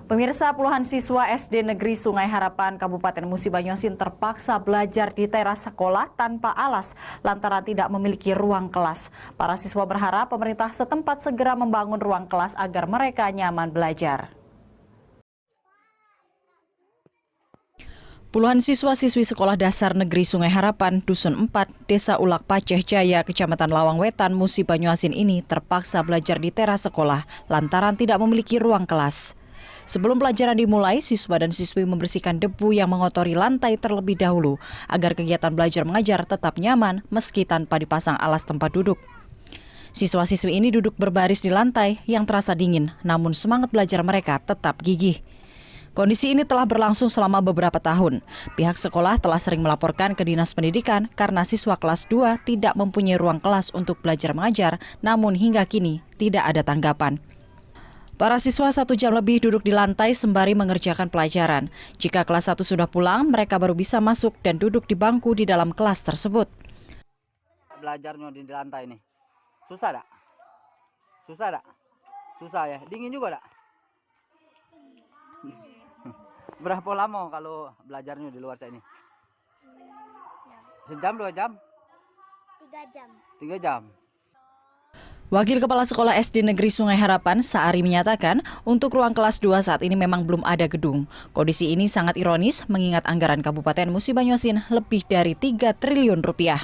Pemirsa, puluhan siswa SD Negeri Sungai Harapan Kabupaten Musi Banyuasin terpaksa belajar di teras sekolah tanpa alas lantaran tidak memiliki ruang kelas. Para siswa berharap pemerintah setempat segera membangun ruang kelas agar mereka nyaman belajar. Puluhan siswa-siswi Sekolah Dasar Negeri Sungai Harapan, Dusun 4, Desa Ulak Paceh Jaya, Kecamatan Lawang Wetan, Musi Banyuasin ini terpaksa belajar di teras sekolah lantaran tidak memiliki ruang kelas. Sebelum pelajaran dimulai, siswa dan siswi membersihkan debu yang mengotori lantai terlebih dahulu agar kegiatan belajar mengajar tetap nyaman meski tanpa dipasang alas tempat duduk. Siswa-siswi ini duduk berbaris di lantai yang terasa dingin, namun semangat belajar mereka tetap gigih. Kondisi ini telah berlangsung selama beberapa tahun. Pihak sekolah telah sering melaporkan ke Dinas Pendidikan karena siswa kelas 2 tidak mempunyai ruang kelas untuk belajar mengajar, namun hingga kini tidak ada tanggapan. Para siswa 1 jam lebih duduk di lantai sembari mengerjakan pelajaran. Jika kelas 1 sudah pulang, mereka baru bisa masuk dan duduk di bangku di dalam kelas tersebut. Belajarnya di lantai nih. Susah tak? Susah tak? Susah ya? Dingin juga tak? Berapa lama kalau belajarnya di luar ini? Sejam, 2 jam? 3 jam. 3 jam. Wakil Kepala Sekolah SD Negeri Sungai Harapan, Saari, menyatakan untuk ruang kelas 2 saat ini memang belum ada gedung. Kondisi ini sangat ironis mengingat anggaran Kabupaten Musi Banyuasin lebih dari 3 triliun rupiah.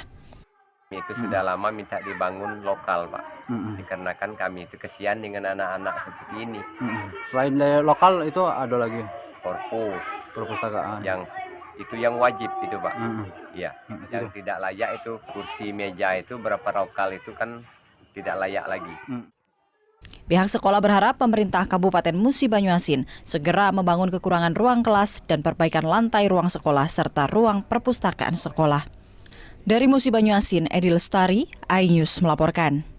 Itu sudah lama minta dibangun lokal, Pak. Dikarenakan kami itu kesian dengan anak-anak seperti ini. Selain dari lokal itu ada lagi Perpustakaan yang itu yang wajib itu, Pak. Iya. Yang tidak layak itu kursi meja itu berapa lokal itu kan tidak layak lagi. Pihak sekolah berharap pemerintah Kabupaten Musi Banyuasin segera membangun kekurangan ruang kelas dan perbaikan lantai ruang sekolah serta ruang perpustakaan sekolah. Dari Musi Banyuasin, Edi Lestari, iNews melaporkan.